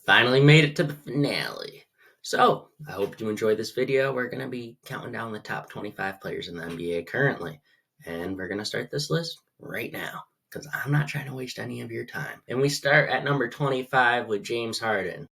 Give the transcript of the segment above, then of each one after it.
Finally made it to the finale. So, I hope you enjoyed this video. We're going to be counting down the top 25 players in the NBA currently. And we're going to start this list right now because I'm not trying to waste any of your time. And we start at number 25 with James Harden.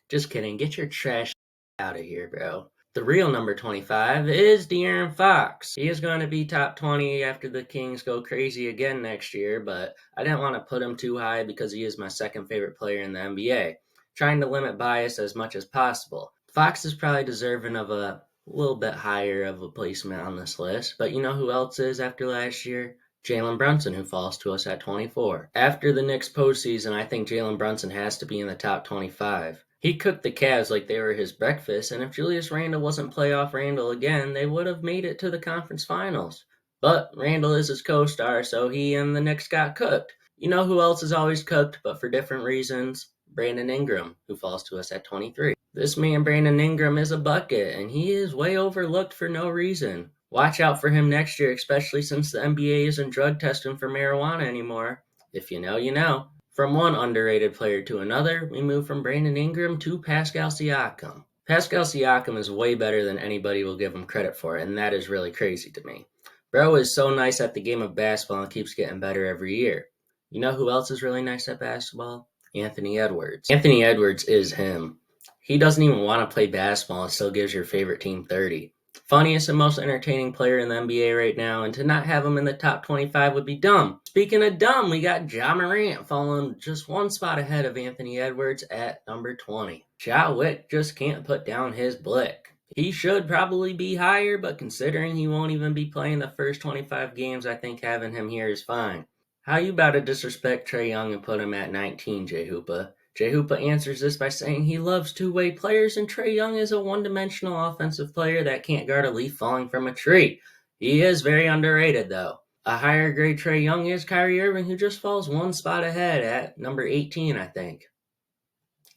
Just kidding. Get your trash out of here, bro. The real number 25 is De'Aaron Fox. He is going to be top 20 after the Kings go crazy again next year, but I didn't want to put him too high because he is my second favorite player in the NBA. Trying to limit bias as much as possible. Fox is probably deserving of a little bit higher of a placement on this list, but you know who else is after last year? Jalen Brunson, who falls to us at 24. After the Knicks postseason, I think Jalen Brunson has to be in the top 25. He cooked the Cavs like they were his breakfast, and if Julius Randle wasn't playoff Randle again, they would have made it to the conference finals. But Randle is his co-star, so he and the Knicks got cooked. You know who else is always cooked, but for different reasons? Brandon Ingram, who falls to us at 23. This man, Brandon Ingram, is a bucket, and he is way overlooked for no reason. Watch out for him next year, especially since the NBA isn't drug testing for marijuana anymore. If you know, you know. From one underrated player to another, we move from Brandon Ingram to Pascal Siakam. Pascal Siakam is way better than anybody will give him credit for, and that is really crazy to me. Bro is so nice at the game of basketball and keeps getting better every year. You know who else is really nice at basketball? Anthony Edwards. Anthony Edwards is him. He doesn't even want to play basketball and still gives your favorite team 30. Funniest and most entertaining player in the NBA right now, and to not have him in the top 25 would be dumb. Speaking of dumb, we got Ja Morant falling just one spot ahead of Anthony Edwards at number 20. Ja Wick just can't put down his blick. He should probably be higher, but considering he won't even be playing the first 25 games, I think having him here is fine. How you about to disrespect Trae Young and put him at 19, J Hoopa? J Hoopa answers this by saying he loves two-way players, and Trae Young is a one-dimensional offensive player that can't guard a leaf falling from a tree. He is very underrated, though. A higher grade Trae Young is Kyrie Irving, who just falls one spot ahead at number 18, I think.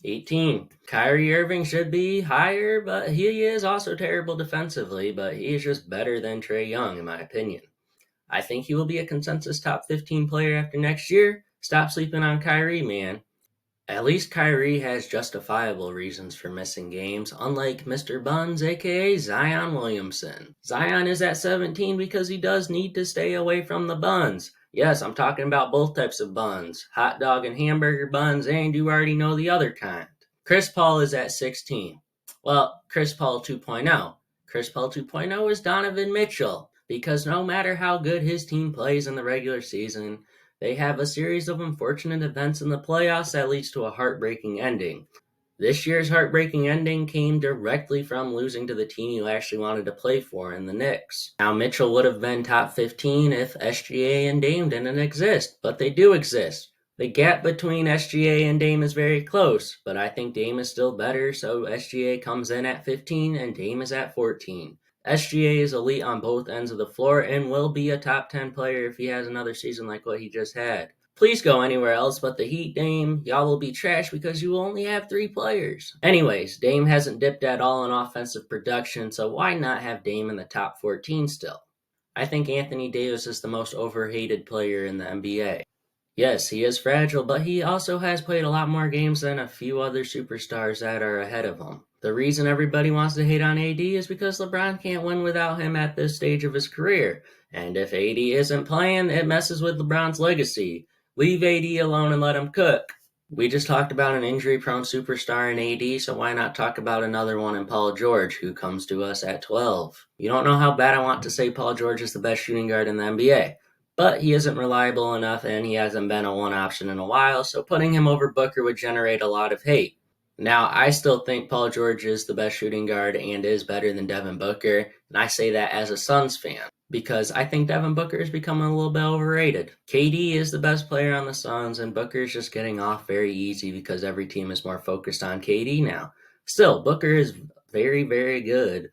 18. Kyrie Irving should be higher, but he is also terrible defensively, but he is just better than Trae Young, in my opinion. I think he will be a consensus top 15 player after next year. Stop sleeping on Kyrie, man. At least Kyrie has justifiable reasons for missing games, unlike Mr. Buns, aka Zion Williamson. Zion is at 17 because he does need to stay away from the buns. Yes, I'm talking about both types of buns, hot dog and hamburger buns, and you already know the other kind. Chris Paul is at 16. Well, Chris Paul 2.0. Chris Paul 2.0 is Donovan Mitchell, because no matter how good his team plays in the regular season, they have a series of unfortunate events in the playoffs that leads to a heartbreaking ending. This year's heartbreaking ending came directly from losing to the team you actually wanted to play for in the Knicks. Now, Mitchell would have been top 15 if SGA and Dame didn't exist, but they do exist. The gap between SGA and Dame is very close, but I think Dame is still better, so SGA comes in at 15 and Dame is at 14. SGA is elite on both ends of the floor and will be a top 10 player if he has another season like what he just had. Please go anywhere else but the Heat, Dame. Y'all will be trash because you only have 3 players. Anyways, Dame hasn't dipped at all in offensive production, so why not have Dame in the top 14 still? I think Anthony Davis is the most overhated player in the NBA. Yes, he is fragile, but he also has played a lot more games than a few other superstars that are ahead of him. The reason everybody wants to hate on AD is because LeBron can't win without him at this stage of his career. And if AD isn't playing, it messes with LeBron's legacy. Leave AD alone and let him cook. We just talked about an injury-prone superstar in AD, so why not talk about another one in Paul George, who comes to us at 12. You don't know how bad I want to say Paul George is the best shooting guard in the NBA. But he isn't reliable enough and he hasn't been a one option in a while, so putting him over Booker would generate a lot of hate. Now, I still think Paul George is the best shooting guard and is better than Devin Booker, and I say that as a Suns fan, because I think Devin Booker is becoming a little bit overrated. KD is the best player on the Suns, and Booker is just getting off very easy because every team is more focused on KD now. Still, Booker is very, very good,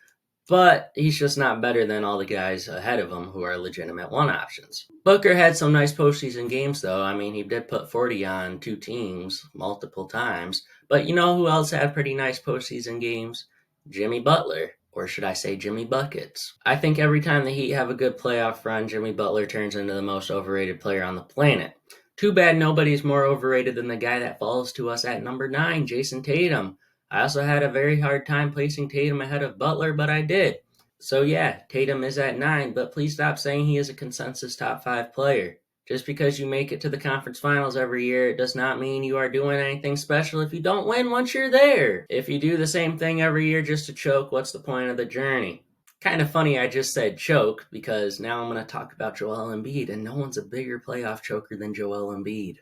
but he's just not better than all the guys ahead of him who are legitimate one options. Booker had some nice postseason games, though. I mean, he did put 40 on 2 teams multiple times. But you know who else had pretty nice postseason games? Jimmy Butler. Or should I say Jimmy Buckets? I think every time the Heat have a good playoff run, Jimmy Butler turns into the most overrated player on the planet. Too bad nobody's more overrated than the guy that falls to us at number 9, Jason Tatum. I also had a very hard time placing Tatum ahead of Butler, but I did. So yeah, Tatum is at 9, but please stop saying he is a consensus top 5 player. Just because you make it to the conference finals every year, it does not mean you are doing anything special if you don't win once you're there. If you do the same thing every year just to choke, what's the point of the journey? Kind of funny I just said choke, because now I'm going to talk about Joel Embiid, and no one's a bigger playoff choker than Joel Embiid.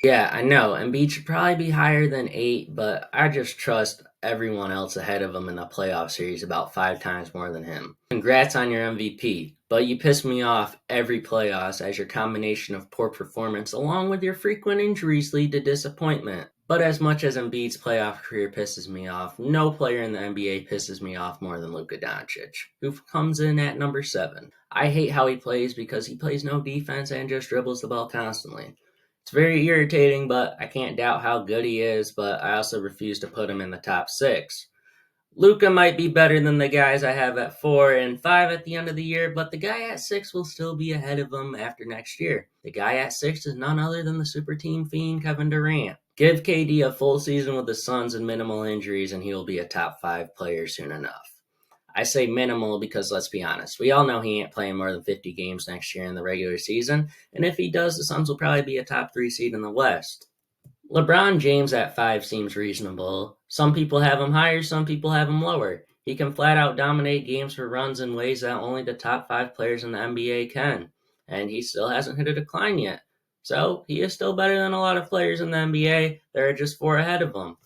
Yeah, I know. Embiid should probably be higher than 8, but I just trust everyone else ahead of him in the playoff series about 5 times more than him. Congrats on your MVP, but you piss me off every playoffs as your combination of poor performance along with your frequent injuries lead to disappointment. But as much as Embiid's playoff career pisses me off, no player in the NBA pisses me off more than Luka Doncic, who comes in at number 7. I hate how he plays because he plays no defense and just dribbles the ball constantly. It's very irritating, but I can't doubt how good he is, but I also refuse to put him in the top 6. Luka might be better than the guys I have at 4 and 5 at the end of the year, but the guy at 6 will still be ahead of him after next year. The guy at 6 is none other than the super team fiend Kevin Durant. Give KD a full season with the Suns and minimal injuries, and he will be a top 5 player soon enough. I say minimal because, let's be honest, we all know he ain't playing more than 50 games next year in the regular season, and if he does, the Suns will probably be a top 3 seed in the West. LeBron James at 5 seems reasonable. Some people have him higher, some people have him lower. He can flat out dominate games for runs in ways that only the top 5 players in the NBA can, and he still hasn't hit a decline yet. So, he is still better than a lot of players in the NBA. There are just 4 ahead of him.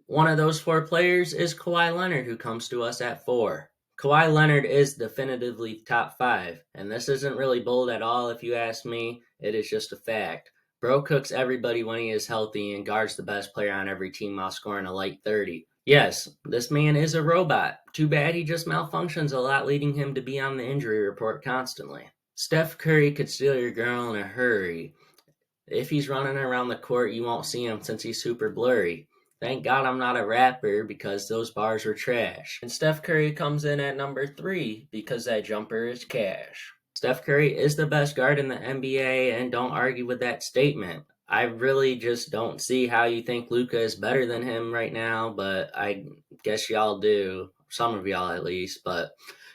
One of those 4 players is Kawhi Leonard, who comes to us at 4. Kawhi Leonard is definitively top 5, and this isn't really bold at all if you ask me. It is just a fact. Bro cooks everybody when he is healthy and guards the best player on every team while scoring a light 30. Yes, this man is a robot. Too bad he just malfunctions a lot, leading him to be on the injury report constantly. Steph Curry could steal your girl in a hurry. If he's running around the court, you won't see him since he's super blurry. Thank God I'm not a rapper because those bars were trash. And Steph Curry comes in at number 3 because that jumper is cash. Steph Curry is the best guard in the NBA, and don't argue with that statement. I really just don't see how you think Luka is better than him right now, but I guess y'all do. Some of y'all at least. But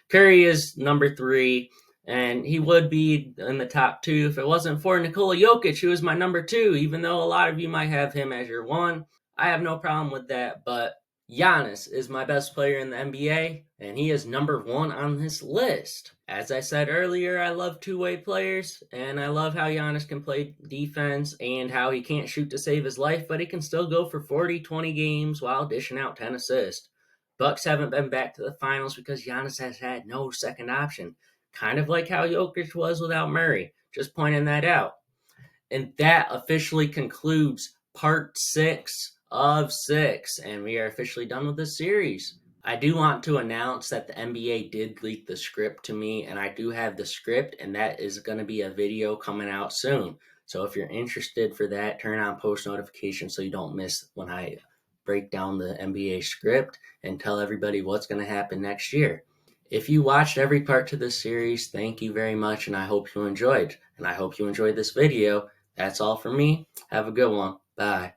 Curry is number 3. And he would be in the top 2 if it wasn't for Nikola Jokic, who is my number 2, even though a lot of you might have him as your 1. I have no problem with that, but Giannis is my best player in the NBA, and he is number 1 on this list. As I said earlier, I love two-way players, and I love how Giannis can play defense and how he can't shoot to save his life, but he can still go for 40, 20 games while dishing out 10 assists. Bucks haven't been back to the finals because Giannis has had no second option. Kind of like how Jokic was without Murray. Just pointing that out. And that officially concludes part 6 of 6. And we are officially done with this series. I do want to announce that the NBA did leak the script to me. And I do have the script. And that is going to be a video coming out soon. So if you're interested for that, turn on post notifications so you don't miss when I break down the NBA script and tell everybody what's going to happen next year. If you watched every part to this series, thank you very much, and I hope you enjoyed. And I hope you enjoyed this video. That's all for me. Have a good one. Bye.